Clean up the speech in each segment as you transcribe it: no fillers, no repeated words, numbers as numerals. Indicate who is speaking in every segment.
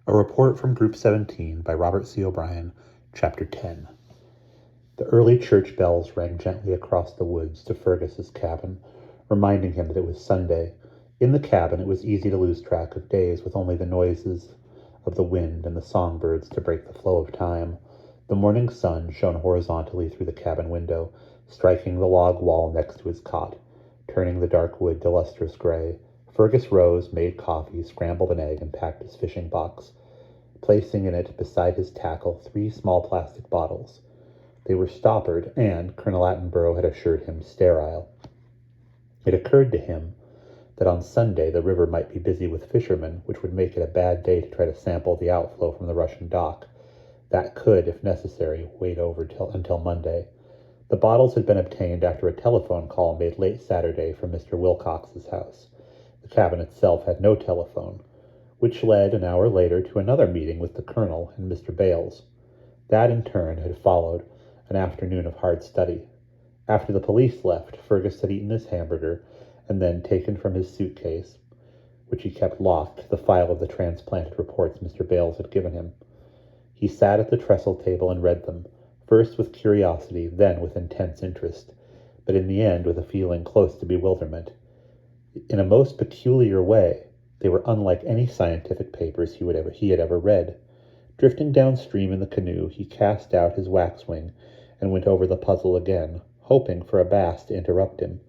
Speaker 1: A report from Group 17 by Robert C. O'Brien, Chapter 10. The early church bells rang gently across the woods to Fergus's cabin, reminding him that it was Sunday. In the cabin, it was easy to lose track of days with only the noises of the wind and the songbirds to break the flow of time. The morning sun shone horizontally through the cabin window, striking the log wall next to his cot, turning the dark wood to lustrous gray. Fergus rose, made coffee, scrambled an egg, and packed his fishing box, placing in it beside his tackle 3 small plastic bottles. They were stoppered and, Colonel Attenborough had assured him, sterile. It occurred to him that on Sunday the river might be busy with fishermen, which would make it a bad day to try to sample the outflow from the Russian dock. That could, if necessary, wait over until Monday. The bottles had been obtained after a telephone call made late Saturday from Mr. Wilcox's house. The cabin itself had no telephone, which led an hour later to another meeting with the colonel and Mr. Bales. That, in turn, had followed an afternoon of hard study. After the police left, Fergus had eaten his hamburger and then taken from his suitcase, which he kept locked, the file of the transplanted reports Mr. Bales had given him. He sat at the trestle table and read them, first with curiosity, then with intense interest, but in the end with a feeling close to bewilderment. In a most peculiar way, they were unlike any scientific papers he had ever read. Drifting downstream in the canoe, he cast out his waxwing and went over the puzzle again, hoping for a bass to interrupt him.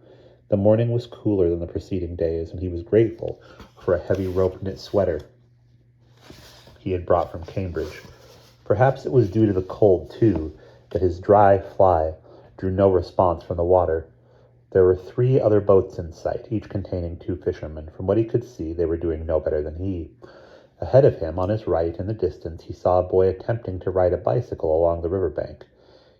Speaker 1: The morning was cooler than the preceding days, and he was grateful for a heavy rope-knit sweater he had brought from Cambridge. Perhaps it was due to the cold, too, that his dry fly drew no response from the water. There were 3 other boats in sight, each containing 2 fishermen. From what he could see, they were doing no better than he. Ahead of him, on his right, in the distance, he saw a boy attempting to ride a bicycle along the riverbank.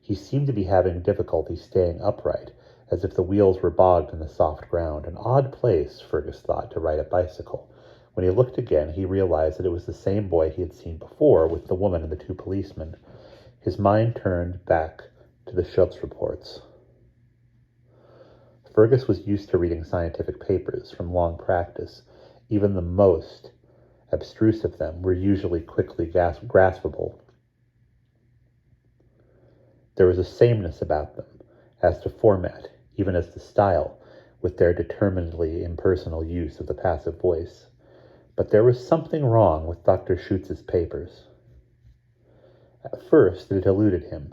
Speaker 1: He seemed to be having difficulty staying upright, as if the wheels were bogged in the soft ground. An odd place, Fergus thought, to ride a bicycle. When he looked again, he realized that it was the same boy he had seen before, with the woman and the 2 policemen. His mind turned back to the Schultz reports. Fergus was used to reading scientific papers from long practice. Even the most abstruse of them were usually quickly graspable. There was a sameness about them, as to format, even as to style, with their determinedly impersonal use of the passive voice. But there was something wrong with Dr. Schutz's papers. At first, it eluded him.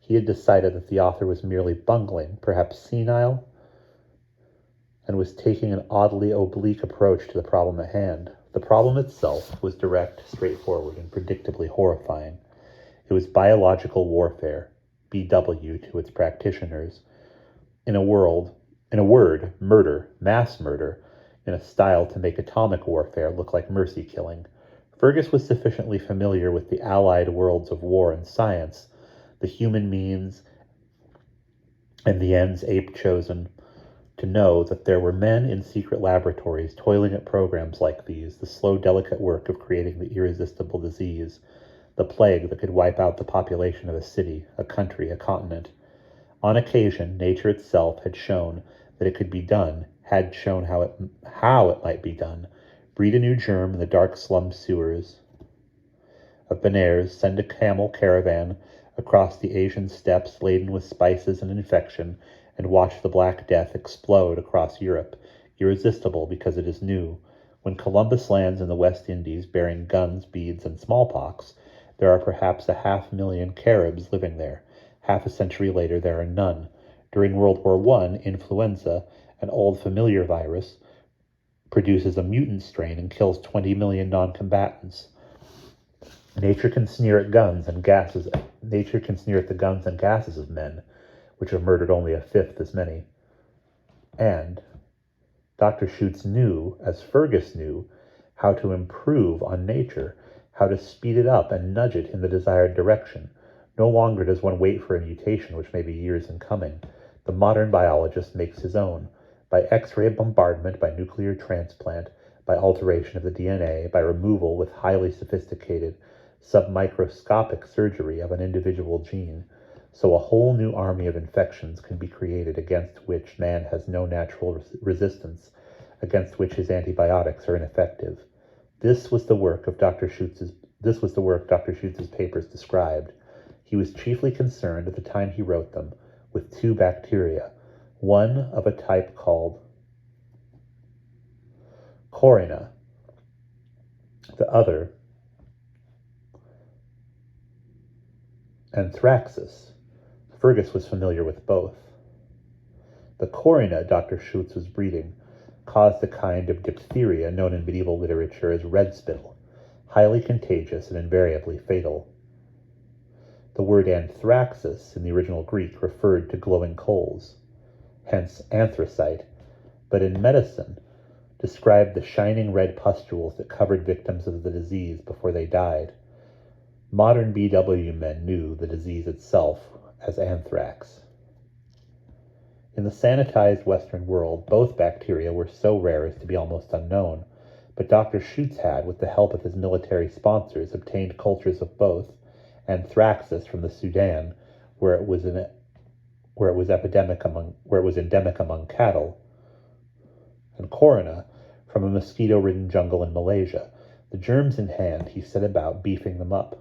Speaker 1: He had decided that the author was merely bungling, perhaps senile, and was taking an oddly oblique approach to the problem at hand. The problem itself was direct, straightforward, and predictably horrifying. It was biological warfare, BW to its practitioners. In a word, murder, mass murder, in a style to make atomic warfare look like mercy killing. Fergus was sufficiently familiar with the allied worlds of war and science, the human means and the ends ape chosen, to know that there were men in secret laboratories toiling at programs like these, the slow, delicate work of creating the irresistible disease, the plague that could wipe out the population of a city, a country, a continent. On occasion, nature itself had shown that it could be done, had shown how it might be done. Breed a new germ in the dark slum sewers of Benares, send a camel caravan across the Asian steppes laden with spices and infection, and watch the Black Death explode across Europe, irresistible because it is new. When Columbus lands in the West Indies bearing guns, beads, and smallpox, there are perhaps 500,000 Caribs living there. Half a century later, there are none. During World War I, influenza, an old familiar virus, produces a mutant strain and kills 20 million non-combatants. Nature can sneer at the guns and gases of men, which have murdered only 1/5 as many. And Dr. Schutz knew, as Fergus knew, how to improve on nature, how to speed it up and nudge it in the desired direction. No longer does one wait for a mutation which may be years in coming. The modern biologist makes his own, by X-ray bombardment, by nuclear transplant, by alteration of the DNA, by removal with highly sophisticated submicroscopic surgery of an individual gene. So a whole new army of infections can be created against which man has no natural resistance, against which his antibiotics are ineffective. This was the work Dr. Schutz's papers described. He was chiefly concerned at the time he wrote them with two bacteria, one of a type called Corina, the other Anthraxis. Fergus was familiar with both. The Corina Dr. Schutz was breeding caused a kind of diphtheria known in medieval literature as red spittle, highly contagious and invariably fatal. The word anthraxis in the original Greek referred to glowing coals, hence anthracite, but in medicine described the shining red pustules that covered victims of the disease before they died. Modern BW men knew the disease itself as anthrax. In the sanitized Western world, both bacteria were so rare as to be almost unknown, but Dr. Schutz had, with the help of his military sponsors, obtained cultures of both, anthraxis from the Sudan, where it was endemic among cattle, and corina from a mosquito-ridden jungle in Malaysia. The germs in hand, he set about beefing them up.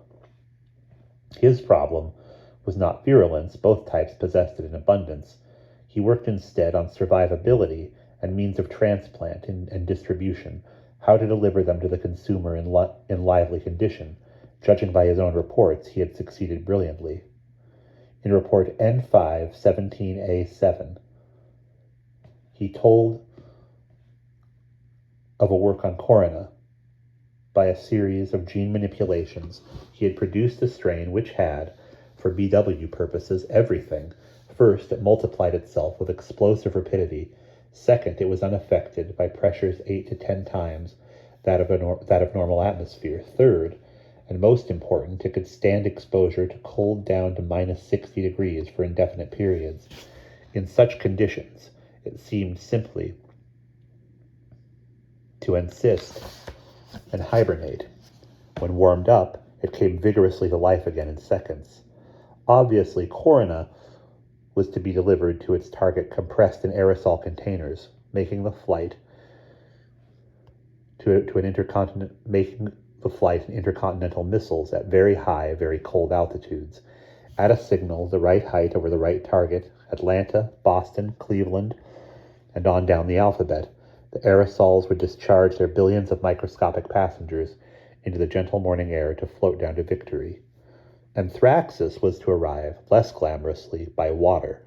Speaker 1: His problem was not virulence, both types possessed it in abundance. He worked instead on survivability and means of transplant and distribution, how to deliver them to the consumer in lively condition. Judging by his own reports, he had succeeded brilliantly. In report N5-17A7, he told of a work on corina. By a series of gene manipulations, he had produced a strain which had, for BW purposes, everything. First, it multiplied itself with explosive rapidity. Second, it was unaffected by pressures 8 to 10 times that of normal atmosphere. Third, and most important, it could stand exposure to cold down to minus 60 degrees for indefinite periods. In such conditions, it seemed simply to encyst and hibernate. When warmed up, it came vigorously to life again in seconds. Obviously, corina was to be delivered to its target compressed in aerosol containers, making the flight intercontinental missiles at very high, very cold altitudes. At a signal, the right height over the right target, Atlanta, Boston, Cleveland, and on down the alphabet, the aerosols would discharge their billions of microscopic passengers into the gentle morning air to float down to victory. Anthraxis was to arrive, less glamorously, by water.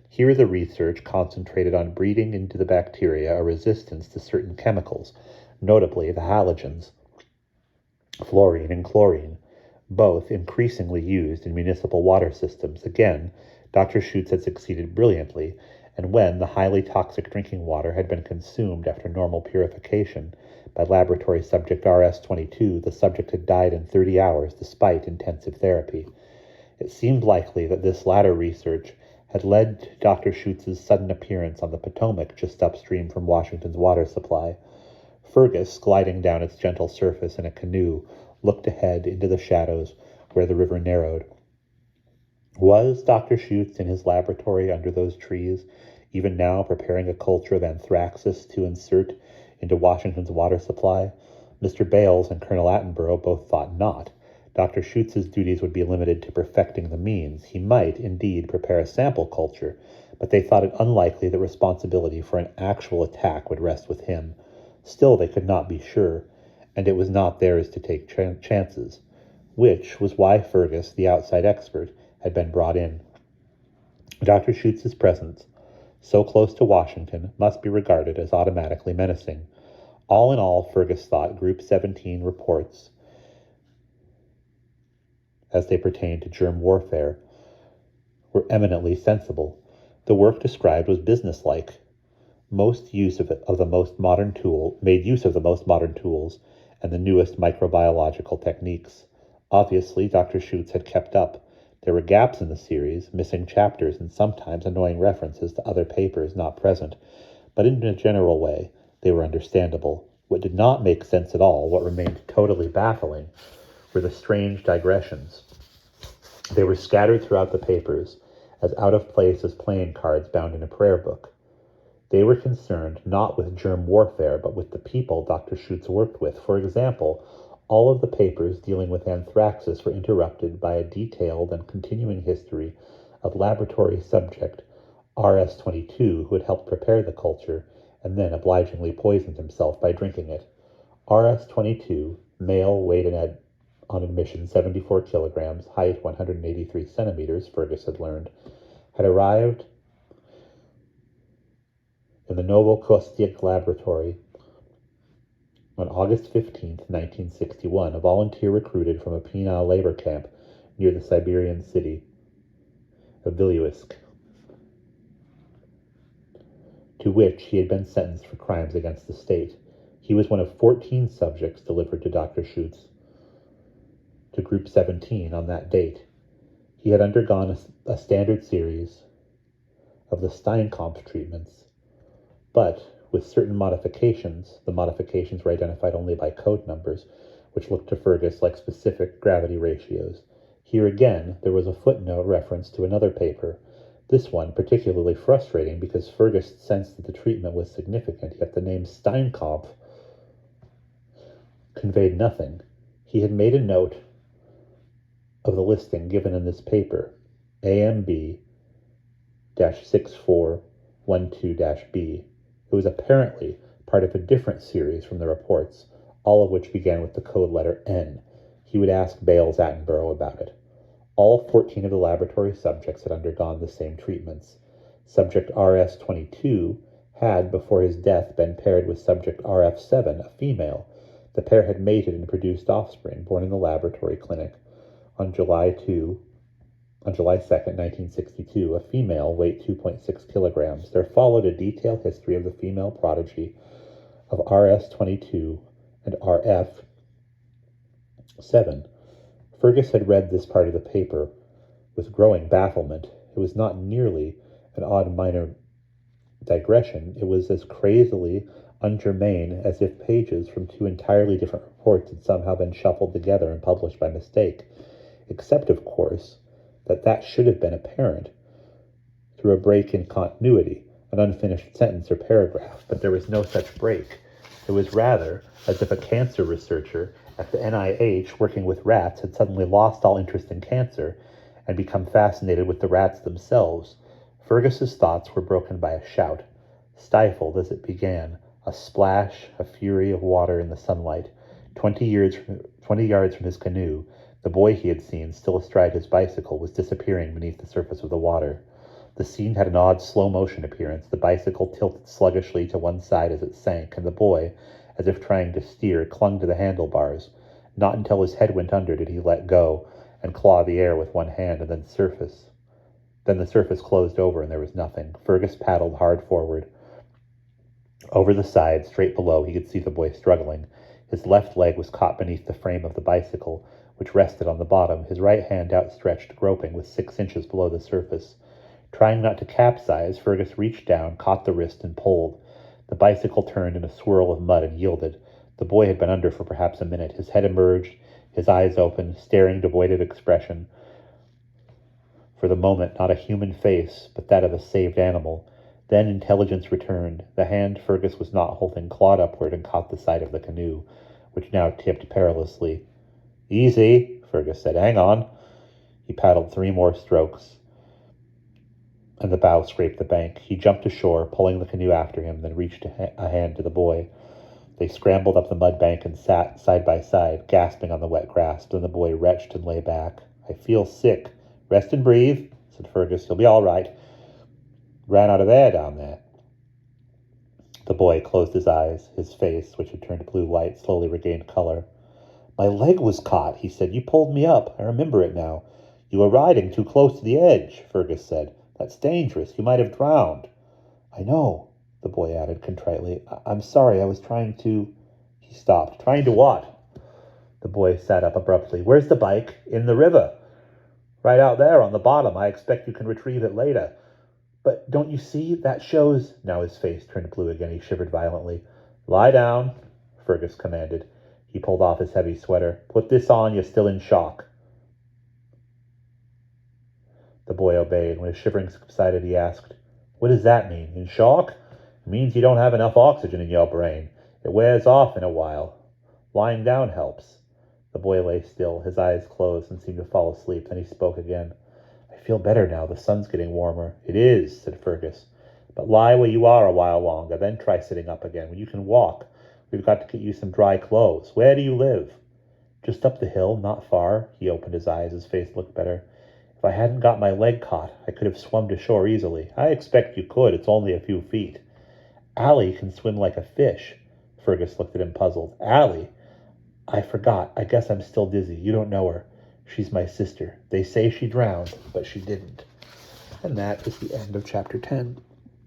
Speaker 1: Here the research concentrated on breeding into the bacteria a resistance to certain chemicals, notably the halogens, fluorine and chlorine, both increasingly used in municipal water systems. Again, Dr. Schutz had succeeded brilliantly, and when the highly toxic drinking water had been consumed after normal purification by laboratory subject RS-22, the subject had died in 30 hours despite intensive therapy. It seemed likely that this latter research had led to Dr. Schutz's sudden appearance on the Potomac just upstream from Washington's water supply. Fergus, gliding down its gentle surface in a canoe, looked ahead into the shadows where the river narrowed. Was Dr. Schutz in his laboratory under those trees, even now preparing a culture of anthraxis to insert into Washington's water supply? Mr. Bales and Colonel Attenborough both thought not. Dr. Schutz's duties would be limited to perfecting the means. He might, indeed, prepare a sample culture, but they thought it unlikely that responsibility for an actual attack would rest with him. Still, they could not be sure, and it was not theirs to take chances, which was why Fergus, the outside expert, had been brought in. Dr. Schutz's presence, so close to Washington, must be regarded as automatically menacing. All in all, Fergus thought, Group 17 reports, as they pertained to germ warfare, were eminently sensible. The work described was businesslike. Made use of the most modern tools and the newest microbiological techniques. Obviously, Dr. Schutz had kept up. There were gaps in the series, missing chapters, and sometimes annoying references to other papers not present, but in a general way, they were understandable. What did not make sense at all, what remained totally baffling, were the strange digressions. They were scattered throughout the papers, as out of place as playing cards bound in a prayer book. They were concerned not with germ warfare, but with the people Dr. Schutz worked with. For example, all of the papers dealing with anthraxis were interrupted by a detailed and continuing history of laboratory subject RS-22 who had helped prepare the culture and then obligingly poisoned himself by drinking it. RS-22, male, weight on admission 74 kilograms, height 183 centimeters, Fergus had learned, had arrived in the Novokostek laboratory on August 15, 1961, a volunteer recruited from a penal labor camp near the Siberian city of Vilyuisk, to which he had been sentenced for crimes against the state. He was one of 14 subjects delivered to Dr. Schutz, to Group 17 on that date. He had undergone a standard series of the Steinkampf treatments, but with certain modifications. The modifications were identified only by code numbers, which looked to Fergus like specific gravity ratios. Here again, there was a footnote reference to another paper, this one particularly frustrating because Fergus sensed that the treatment was significant, yet the name Steinkampf conveyed nothing. He had made a note of the listing given in this paper, AMB-6412-B. It was apparently part of a different series from the reports, all of which began with the code letter N. He would ask Bales Attenborough about it. All 14 of the laboratory subjects had undergone the same treatments. Subject RS-22 had, before his death, been paired with subject RF-7, a female. The pair had mated and produced offspring, born in the laboratory clinic on July 2nd, 1962, a female, weight 2.6 kilograms. There followed a detailed history of the female progeny of RS-22 and RF-7. Fergus had read this part of the paper with growing bafflement. It was not nearly an odd minor digression. It was as crazily ungermane as if pages from two entirely different reports had somehow been shuffled together and published by mistake, except, of course, that should have been apparent through a break in continuity, an unfinished sentence or paragraph, but there was no such break. It was rather as if a cancer researcher at the NIH working with rats had suddenly lost all interest in cancer and become fascinated with the rats themselves. Fergus's thoughts were broken by a shout, stifled as it began, a splash, a fury of water in the sunlight. 20 yards from his canoe, the boy he had seen, still astride his bicycle, was disappearing beneath the surface of the water. The scene had an odd slow-motion appearance. The bicycle tilted sluggishly to one side as it sank, and the boy, as if trying to steer, clung to the handlebars. Not until his head went under did he let go and claw the air with one hand, and then the surface closed over and there was nothing. Fergus paddled hard forward. Over the side, straight below, he could see the boy struggling. His left leg was caught beneath the frame of the bicycle, which rested on the bottom, his right hand outstretched, groping, with 6 inches below the surface. Trying not to capsize, Fergus reached down, caught the wrist, and pulled. The bicycle turned in a swirl of mud and yielded. The boy had been under for perhaps a minute. His head emerged, his eyes open, staring devoid of expression. For the moment, not a human face, but that of a saved animal. Then intelligence returned. The hand Fergus was not holding clawed upward and caught the side of the canoe, which now tipped perilously. "Easy," Fergus said. "Hang on." He paddled 3 more strokes, and the bow scraped the bank. He jumped ashore, pulling the canoe after him, then reached a hand to the boy. They scrambled up the mud bank and sat side by side, gasping on the wet grass. Then the boy retched and lay back. "I feel sick." "Rest and breathe," said Fergus. "You'll be all right. Ran out of air down there." The boy closed his eyes. His face, which had turned blue-white, slowly regained color. "My leg was caught," he said. "You pulled me up. I remember it now." "You were riding too close to the edge," Fergus said. "That's dangerous. You might have drowned." "I know," the boy added contritely. "I'm sorry. I was trying to—" He stopped. "Trying to what?" The boy sat up abruptly. "Where's the bike?" "In the river. Right out there on the bottom. I expect you can retrieve it later." "But don't you see? That shows—" Now his face turned blue again. He shivered violently. "Lie down," Fergus commanded. He pulled off his heavy sweater. "Put this on. You're still in shock." The boy obeyed. When his shivering subsided, he asked, "What does that mean? In shock?" It means you don't have enough oxygen in your brain. It wears off in a while. Lying down helps. The boy lay still, his eyes closed, and seemed to fall asleep. Then he spoke again. I feel better now. The sun's getting warmer. It is, said Fergus. But lie where you are a while longer, then try sitting up again. When you can walk, we've got to get you some dry clothes. Where do you live? Just up the hill, not far. He opened his eyes. His face looked better. If I hadn't got my leg caught, I could have swum to shore easily. I expect you could. It's only a few feet. Allie can swim like a fish. Fergus looked at him puzzled. Allie? I forgot. I guess I'm still dizzy. You don't know her. She's my sister. They say she drowned, but she didn't. And that is the end of chapter 10.